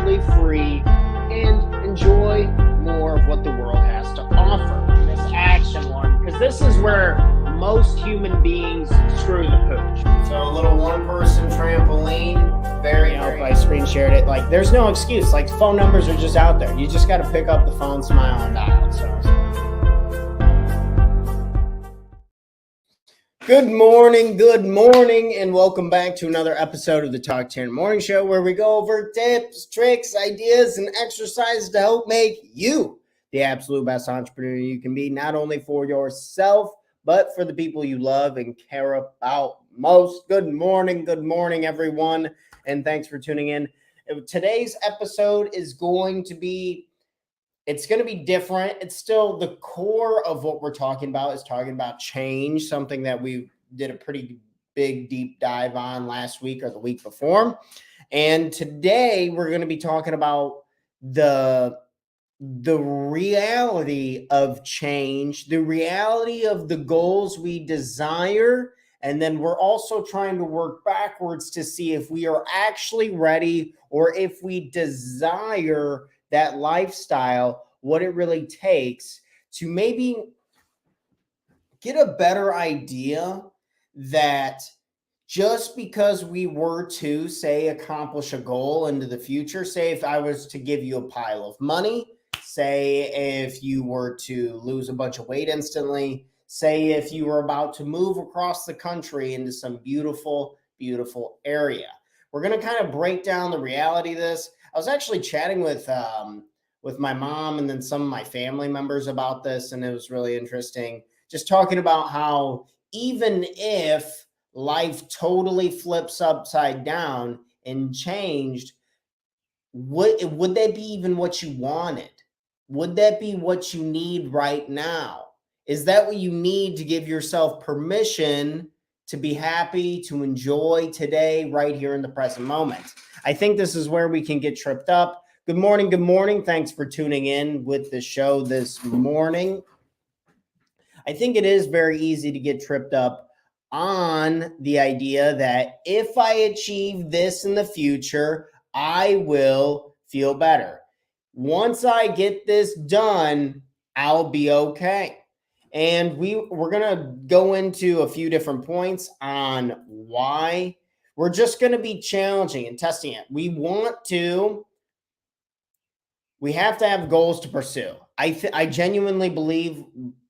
absolutely free and enjoy more of what the world has to offer in this action one, because this is where most human beings screw the pooch. So a little one-person trampoline. Very, I screen shared it. Like, there's no excuse. Like, phone numbers are just out there. You just got to pick up the phone, smile, and dial. So. Good morning, and welcome back to another episode of the Talk Tanner Morning Show, where we go over tips, tricks, ideas, and exercises to help make you the absolute best entrepreneur you can be, not only for yourself, but for the people you love and care about most. Good morning, everyone, and thanks for tuning in. Today's episode is going to be different. It's still the core of what we're talking about is talking about change, something that we did a pretty big deep dive on last week or the week before. And today we're going to be talking about the reality of change, the reality of the goals we desire. And then we're also trying to work backwards to see if we are actually ready, or if we desire that lifestyle, what it really takes to maybe get a better idea that just because we were to, say, accomplish a goal into the future, say if I was to give you a pile of money, say if you were to lose a bunch of weight instantly, say if you were about to move across the country into some beautiful, beautiful area. We're going to kind of break down the reality of this. I was actually chatting with my mom and then some of my family members about this, and it was really interesting. Just talking about how even if life totally flips upside down and changed, would that be even what you wanted? Would that be what you need right now? Is that what you need to give yourself permission to be happy, to enjoy today, right here in the present moment? I think this is where we can get tripped up. Good morning. Thanks for tuning in with the show this morning. I think it is very easy to get tripped up on the idea that if I achieve this in the future, I will feel better. Once I get this done, I'll be okay. And we're going to go into a few different points on why. We're just going to be challenging and testing it. We have to have goals to pursue. I genuinely believe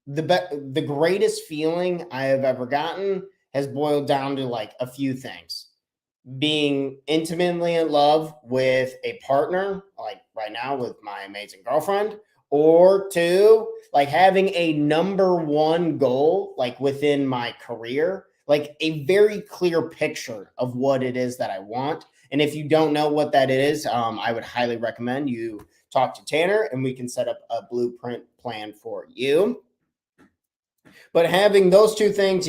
the greatest feeling I have ever gotten has boiled down to like a few things. Being intimately in love with a partner, like right now with my amazing girlfriend, or two, like having a number one goal, like within my career, like a very clear picture of what it is that I want. And if you don't know what that is, I would highly recommend you talk to Tanner and we can set up a blueprint plan for you. But having those two things,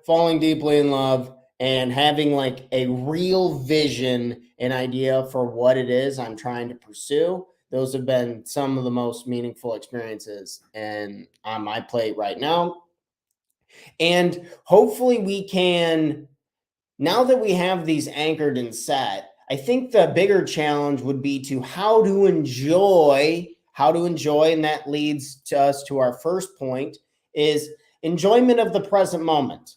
falling deeply in love and having like a real vision and idea for what it is I'm trying to pursue, those have been some of the most meaningful experiences and on my plate right now. And hopefully we can, now that we have these anchored and set, I think the bigger challenge would be to how to enjoy, and that leads to us to our first point, is enjoyment of the present moment.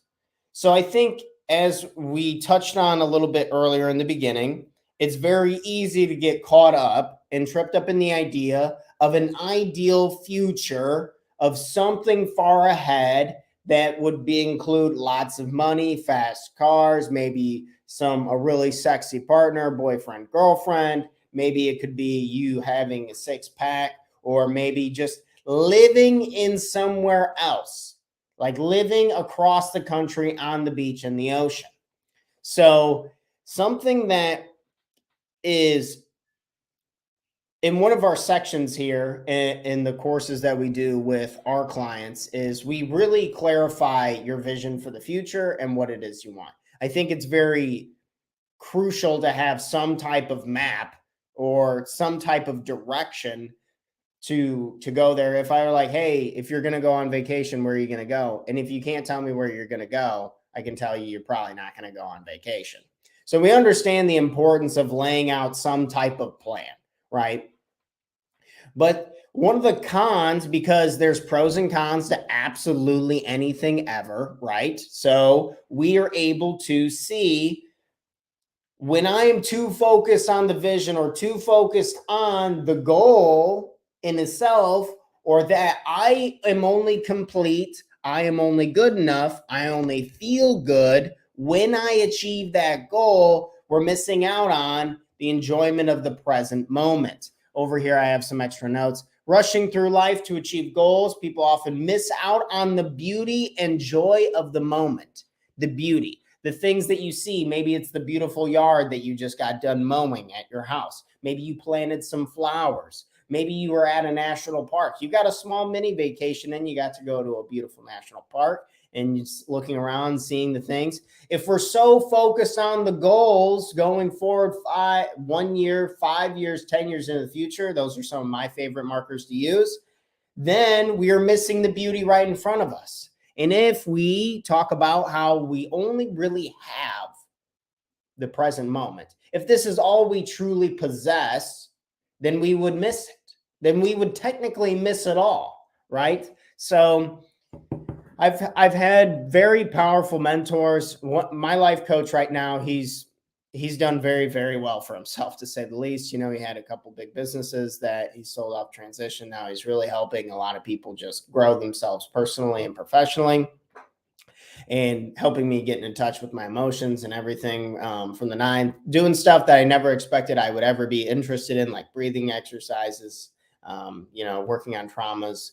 So I think, as we touched on a little bit earlier in the beginning, it's very easy to get caught up and tripped up in the idea of an ideal future of something far ahead that would include lots of money, fast cars, maybe a really sexy partner, boyfriend, girlfriend. Maybe it could be you having a six-pack, or maybe just living in somewhere else, like living across the country on the beach and the ocean. So something that is in one of our sections here in the courses that we do with our clients is we really clarify your vision for the future and what it is you want. I think it's very crucial to have some type of map or some type of direction to go there. If I were like, hey, if you're going to go on vacation, where are you going to go? And if you can't tell me where you're going to go, I can tell you you're probably not going to go on vacation. So we understand the importance of laying out some type of plan. right? But one of the cons, because there's pros and cons to absolutely anything ever, right? So we are able to see when I am too focused on the vision or too focused on the goal in itself, or that I am only complete, I am only good enough, I only feel good when I achieve that goal, we're missing out on the enjoyment of the present moment. Over here, I have some extra notes. Rushing through life to achieve goals, people often miss out on the beauty and joy of the moment. The beauty, the things that you see. Maybe it's the beautiful yard that you just got done mowing at your house. Maybe you planted some flowers. Maybe you were at a national park. You got a small mini vacation and you got to go to a beautiful national park and just looking around, seeing the things. If we're so focused on the goals going forward, 1 year, 5 years, 10 years into the future, those are some of my favorite markers to use, then we are missing the beauty right in front of us. And if we talk about how we only really have the present moment, if this is all we truly possess, then we would miss it. Then we would technically miss it all, right? So I've had very powerful mentors. My life coach right now, he's done very, very well for himself, to say the least. You know, he had a couple big businesses that he sold off, transition. Now he's really helping a lot of people just grow themselves personally and professionally, and helping me get in touch with my emotions and everything, from the nine, doing stuff that I never expected I would ever be interested in, like breathing exercises, working on traumas,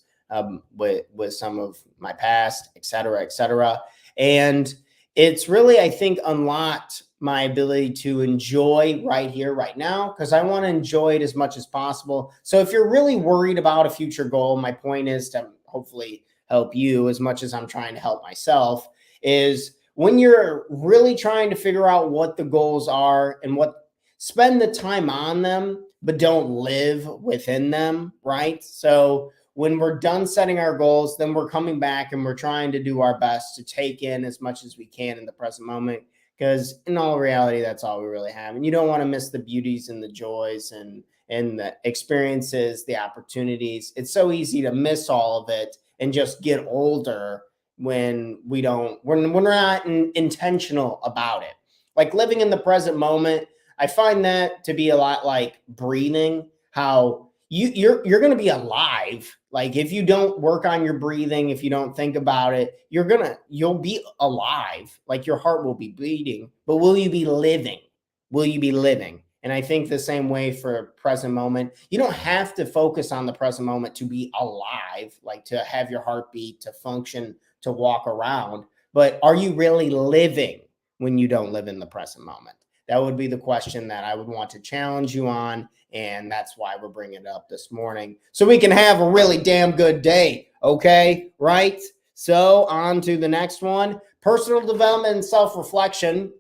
with some of my past, et cetera, et cetera. And it's really, I think, unlocked my ability to enjoy right here, right now, because I want to enjoy it as much as possible. So if you're really worried about a future goal, my point is to hopefully help you as much as I'm trying to help myself, is when you're really trying to figure out what the goals are and spend the time on them, but don't live within them, right? So when we're done setting our goals, then we're coming back and we're trying to do our best to take in as much as we can in the present moment, because in all reality, that's all we really have. And you don't want to miss the beauties and the joys and the experiences, the opportunities. It's so easy to miss all of it and just get older when we're not intentional about it. Like living in the present moment, I find that to be a lot like breathing. How you're going to be alive. Like if you don't work on your breathing, if you don't think about it, you'll be alive. Like your heart will be beating, but will you be living? Will you be living? And I think the same way for present moment. You don't have to focus on the present moment to be alive, like to have your heartbeat, to function, to walk around. But are you really living when you don't live in the present moment? That would be the question that I would want to challenge you on. And that's why we're bringing it up this morning, so we can have a really damn good day. Okay, right? So on to the next one. Personal development and self-reflection.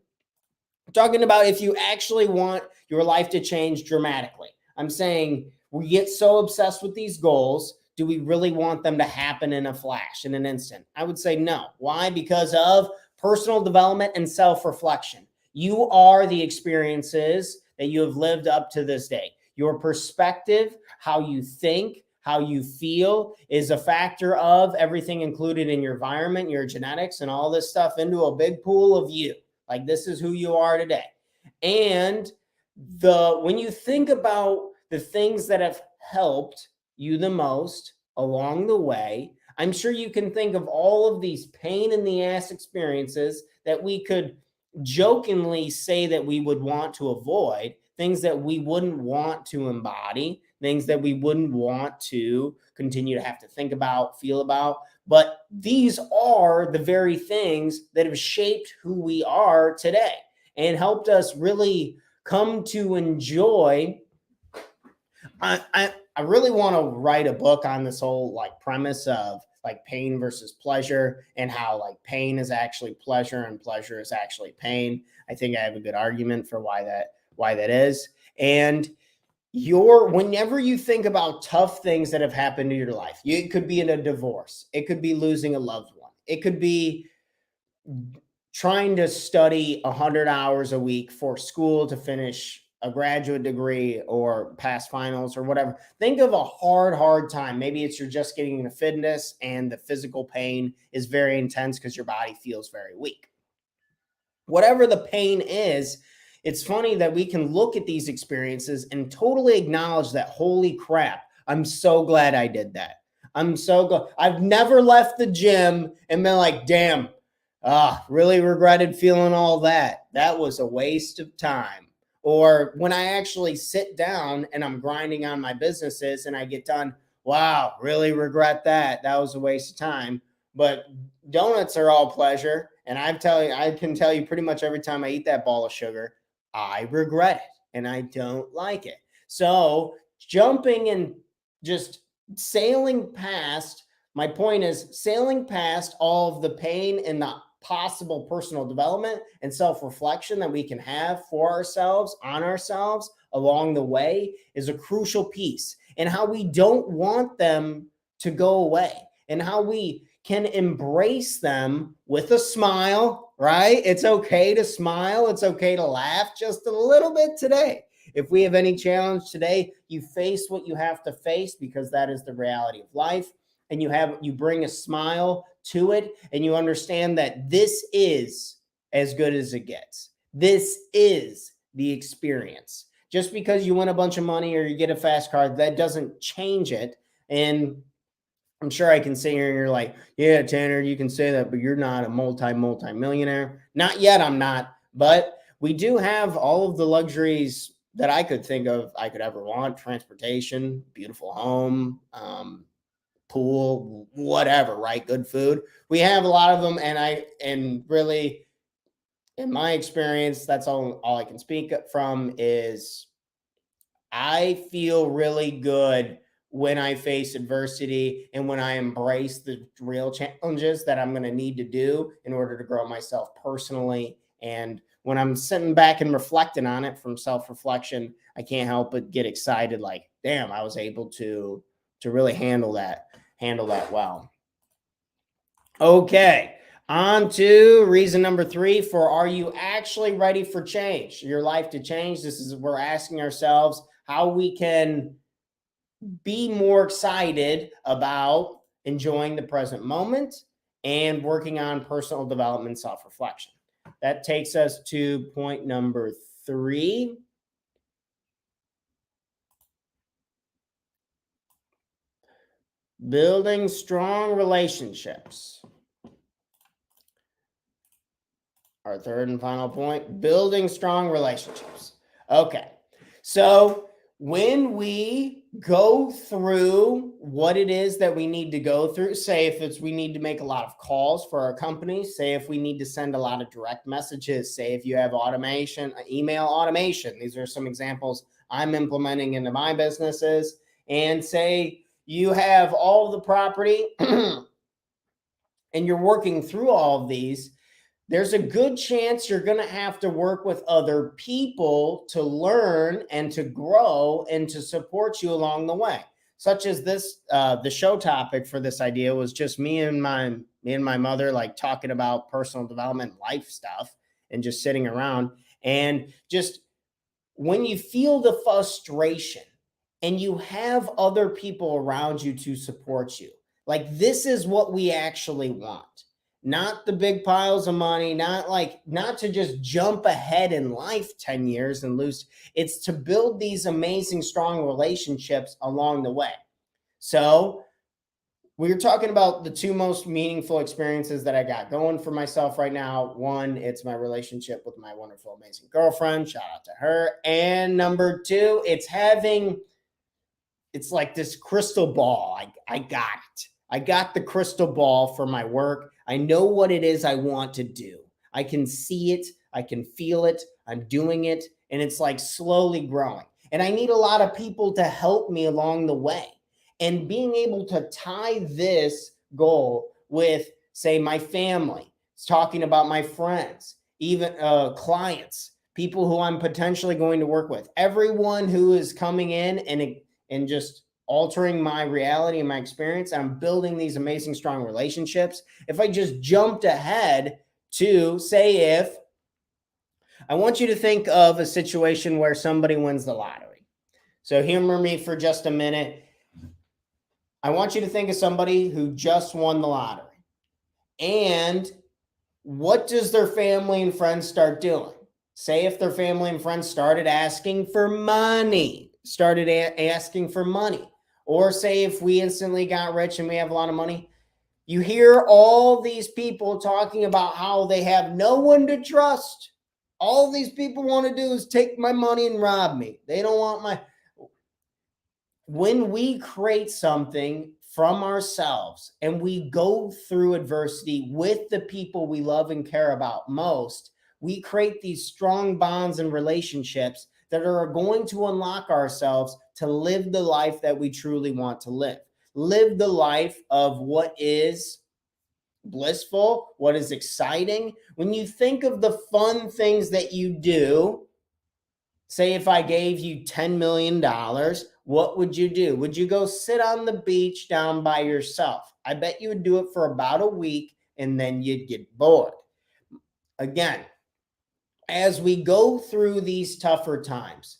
Talking about if you actually want your life to change dramatically. I'm saying we get so obsessed with these goals. Do we really want them to happen in a flash, in an instant? I would say no. Why? Because of personal development and self-reflection. You are the experiences that you have lived up to this day. Your perspective, how you think, how you feel is a factor of everything included in your environment, your genetics, and all this stuff into a big pool of you. Like this is who you are today. And when you think about the things that have helped you the most along the way, I'm sure you can think of all of these pain in the ass experiences that we could jokingly say that we would want to avoid, things that we wouldn't want to embody, things that we wouldn't want to continue to have to think about, feel about. But these are the very things that have shaped who we are today and helped us really come to enjoy. I really want to write a book on this whole like premise of like pain versus pleasure, and how like pain is actually pleasure and pleasure is actually pain. I think I have a good argument for why that is. And whenever you think about tough things that have happened to your life, it could be in a divorce, it could be losing a loved one, it could be trying to study 100 hours a week for school to finish a graduate degree or past finals or whatever. Think of a hard time. Maybe it's you're just getting into fitness and the physical pain is very intense because your body feels very weak. Whatever the pain is, it's funny that we can look at these experiences and totally acknowledge that, holy crap, I'm so glad I did that. I'm so glad. I've never left the gym and been like, damn, really regretted feeling all that. That was a waste of time. Or when I actually sit down and I'm grinding on my businesses and I get done, wow, really regret that. That was a waste of time. But donuts are all pleasure. And I can tell you pretty much every time I eat that ball of sugar, I regret it and I don't like it. So jumping and just sailing past, my point is sailing past all of the pain and the possible personal development and self-reflection that we can have for ourselves, on ourselves along the way is a crucial piece, and how we don't want them to go away and how we can embrace them with a smile, right? It's okay to smile. It's okay to laugh just a little bit today. If we have any challenge today, you face what you have to face because that is the reality of life. And you bring a smile to it and you understand that this is as good as it gets. This is the experience. Just because you win a bunch of money or you get a fast car, that doesn't change it. And I'm sure I can sit here and you're like, yeah, Tanner, you can say that, but you're not a multi-millionaire. Not yet, I'm not. But we do have all of the luxuries that I could think of I could ever want: transportation, beautiful home, pool, whatever, right? Good food. We have a lot of them. And really, in my experience, that's all I can speak from is I feel really good when I face adversity and when I embrace the real challenges that I'm going to need to do in order to grow myself personally. And when I'm sitting back and reflecting on it from self-reflection, I can't help but get excited. Like, damn, I was able to really handle that well. Okay, on to reason number 3 for are you actually ready for change, your life to change? This is, we're asking ourselves how we can be more excited about enjoying the present moment and working on personal development, self-reflection. That takes us to point number 3. Building strong relationships. Our third and final point, building strong relationships. Okay, so when we go through what it is that we need to go through, say if we need to make a lot of calls for our company, say if we need to send a lot of direct messages, say if you have automation, email automation, these are some examples I'm implementing into my businesses, and say you have all of the property and you're working through all of these, there's a good chance you're going to have to work with other people to learn and to grow and to support you along the way. Such as this, the show topic for this idea was just me and my mother, like talking about personal development, life stuff, and just sitting around. And just when you feel the frustration and you have other people around you to support you, like this is what we actually want. Not the big piles of money, not to just jump ahead in life 10 years and lose. It's to build these amazing, strong relationships along the way. So we're talking about the 2 most meaningful experiences that I got going for myself right now. One, it's my relationship with my wonderful, amazing girlfriend. Shout out to her. And number 2, it's like this crystal ball. I got it. I got the crystal ball for my work. I know what it is I want to do. I can see it. I can feel it. I'm doing it. And it's like slowly growing. And I need a lot of people to help me along the way. And being able to tie this goal with, say, my family, talking about my friends, even clients, people who I'm potentially going to work with, everyone who is coming in and just altering my reality and my experience. I'm building these amazing, strong relationships. If I just jumped ahead to say, if I want you to think of a situation where somebody wins the lottery. So humor me for just a minute. I want you to think of somebody who just won the lottery. And what does their family and friends start doing? Say if their family and friends started asking for money, asking for money, or say if we instantly got rich and we have a lot of money, you hear all these people talking about how they have no one to trust. All these people want to do is take my money and rob me. They don't want my. When we create something from ourselves and we go through adversity with the people we love and care about most, we create these strong bonds and relationships that are going to unlock ourselves to live the life that we truly want to live. Live the life of what is blissful, what is exciting. When you think of the fun things that you do, say if I gave you $10 million, what would you do? Would you go sit on the beach down by yourself? I bet you would do it for about a week and then you'd get bored. Again, as we go through these tougher times,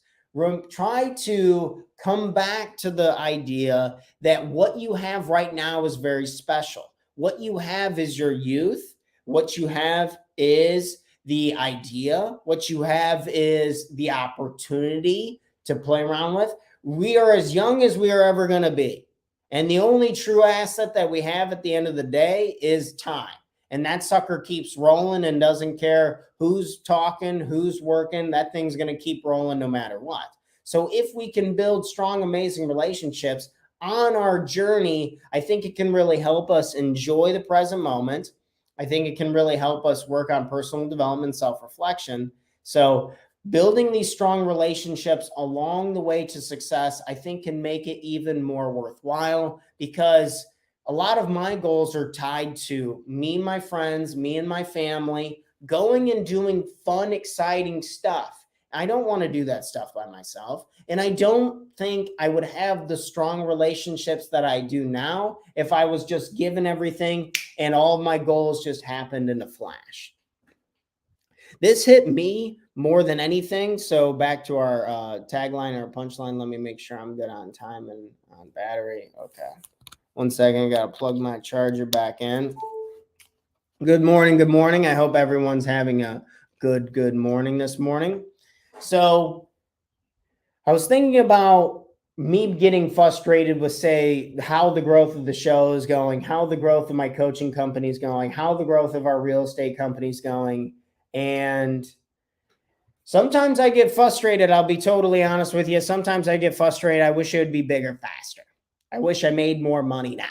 try to come back to the idea that what you have right now is very special. What you have is your youth. What you have is the idea. What you have is the opportunity to play around with. We are as young as we are ever going to be. And the only true asset that we have at the end of the day is time. And that sucker keeps rolling and doesn't care who's talking, who's working. That thing's going to keep rolling no matter what. So if we can build strong, amazing relationships on our journey, I think it can really help us enjoy the present moment. I think it can really help us work on personal development, self-reflection. So building these strong relationships along the way to success, I think can make it even more worthwhile, because a lot of my goals are tied to me, my friends, me and my family, going and doing fun, exciting stuff. I don't want to do that stuff by myself. And I don't think I would have the strong relationships that I do now if I was just given everything and all of my goals just happened in a flash. This hit me more than anything. So back to our tagline or punchline. Let me make sure I'm good on time and on battery. Okay. 1 second, I gotta plug my charger back in. Good morning, good morning. I hope everyone's having a good morning this morning. So I was thinking about me getting frustrated with, say, how the growth of the show is going, how the growth of my coaching company is going, how the growth of our real estate company is going. And sometimes I get frustrated. I'll be totally honest with you. Sometimes I get frustrated. I wish it would be bigger faster. I wish I made more money now.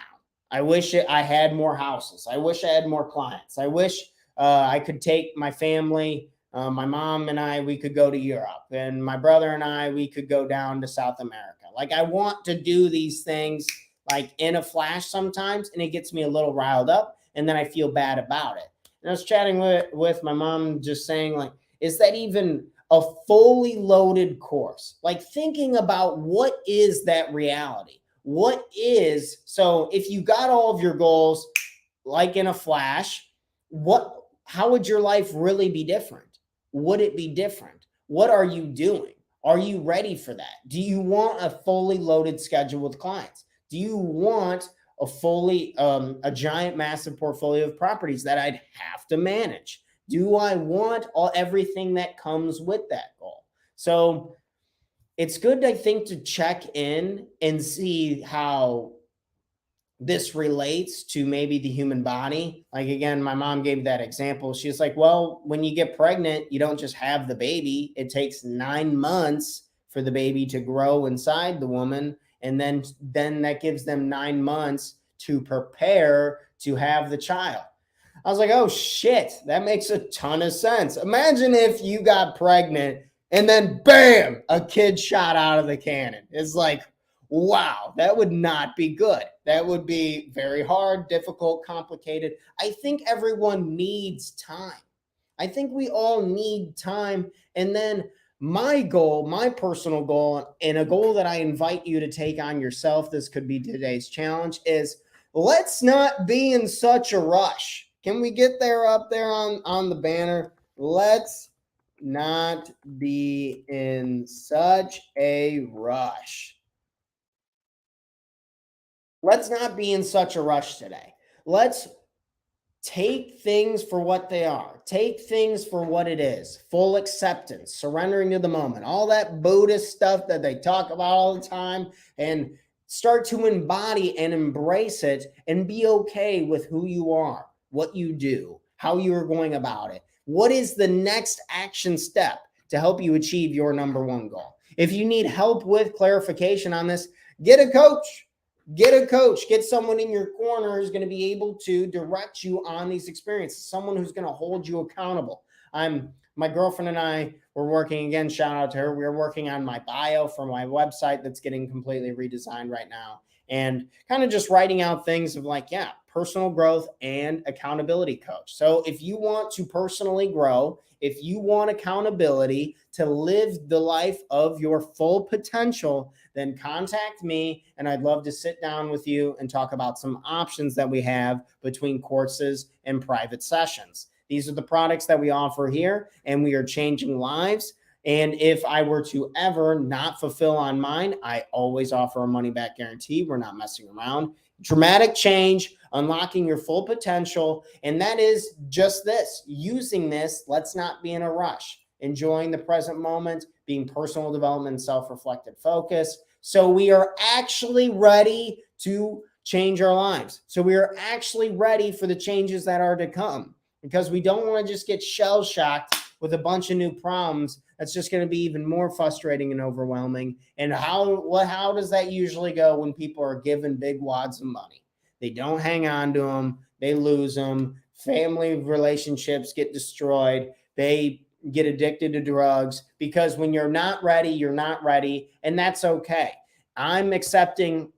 I wish I had more houses. I wish I had more clients. I wish I could take my family, my mom and I, we could go to Europe, and my brother and I, we could go down to South America. Like, I want to do these things like in a flash sometimes, and it gets me a little riled up, and then I feel bad about it. And I was chatting with my mom, just saying, like, is that even a fully loaded course? Like, thinking about what is that reality? What is, so if you got all of your goals like in a flash, how would your life really be different? Would it be different? What are you doing? Are you ready for that? Do you want a fully loaded schedule with clients? Do you want a giant, massive portfolio of properties that I'd have to manage? Do I want everything that comes with that goal? So it's good, I think, to check in and see how this relates to maybe the human body. Like, again, my mom gave that example. She's like, well, when you get pregnant, you don't just have the baby. It takes 9 months for the baby to grow inside the woman. And then that gives them 9 months to prepare to have the child. I was like, oh shit, that makes a ton of sense. Imagine if you got pregnant and then bam, a kid shot out of the cannon. It's like, wow, that would not be good. That would be very hard, difficult, complicated. I think everyone needs time. I think we all need time. And then my goal, my personal goal, and a goal that I invite you to take on yourself, this could be today's challenge, is let's not be in such a rush. Can we get there up there on the banner? Let's not be in such a rush. Let's not be in such a rush today. Let's take things for what they are. Take things for what it is. Full acceptance, surrendering to the moment, all that Buddhist stuff that they talk about all the time, and start to embody and embrace it and be okay with who you are, what you do, how you're going about it. What is the next action step to help you achieve your number one goal? If you need help with clarification on this, get a coach. Get a coach, get someone in your corner who's going to be able to direct you on these experiences, someone who's going to hold you accountable. My girlfriend and I were working, again, shout out to her. We're working on my bio for my website that's getting completely redesigned right now, and kind of just writing out things of like, yeah, personal growth and accountability coach. So if you want to personally grow, if you want accountability to live the life of your full potential, then contact me and I'd love to sit down with you and talk about some options that we have between courses and private sessions. These are the products that we offer here, and we are changing lives. And if I were to ever not fulfill on mine, I always offer a money back guarantee. We're not messing around. Dramatic change, unlocking your full potential. And that is just this, using this. Let's not be in a rush, enjoying the present moment, being personal development, self-reflective focus. So we are actually ready to change our lives. So we are actually ready for the changes that are to come, because we don't want to just get shell-shocked with a bunch of new problems. That's just going to be even more frustrating and overwhelming. And how does that usually go when people are given big wads of money? They don't hang on to them. They lose them. Family relationships get destroyed. They get addicted to drugs, because when you're not ready, you're not ready. And that's okay. I'm accepting.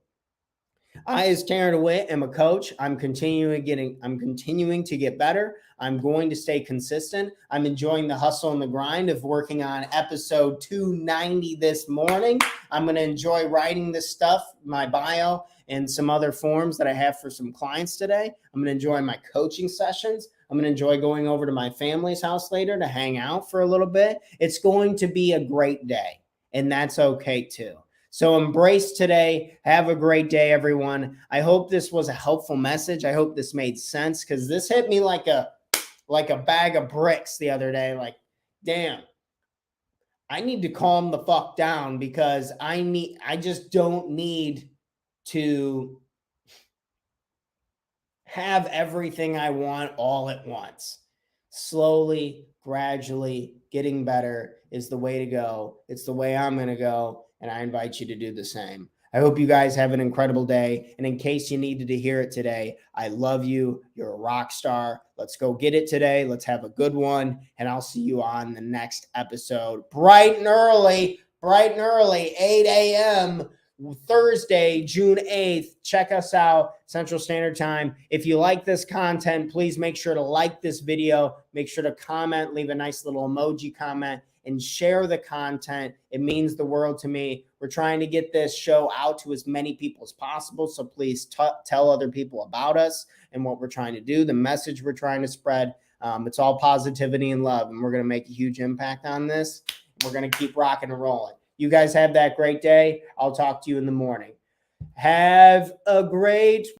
I, as Taryn DeWitt, am a coach. I'm continuing to get better. I'm going to stay consistent. I'm enjoying the hustle and the grind of working on episode 290 this morning. I'm going to enjoy writing this stuff, my bio, and some other forms that I have for some clients today. I'm going to enjoy my coaching sessions. I'm going to enjoy going over to my family's house later to hang out for a little bit. It's going to be a great day, and that's okay too. So embrace today. Have a great day, everyone. I hope this was a helpful message. I hope this made sense, because this hit me like a bag of bricks the other day. Like, damn, I need to calm the fuck down, because I just don't need to have everything I want all at once. Slowly, gradually, getting better is the way to go. It's the way I'm going to go. And I invite you to do the same. I hope you guys have an incredible day. And in case you needed to hear it today, I love you. You're a rock star. Let's go get it today. Let's have a good one. And I'll see you on the next episode. Bright and early, 8 a.m. Thursday, June 8th. Check us out, Central Standard Time. If you like this content, please make sure to like this video. Make sure to comment, leave a nice little emoji comment, and share the content. It means the world to me. We're trying to get this show out to as many people as possible. So please tell other people about us and what we're trying to do, the message we're trying to spread. It's all positivity and love, and we're going to make a huge impact on this. We're going to keep rocking and rolling. You guys have that great day. I'll talk to you in the morning. Have a great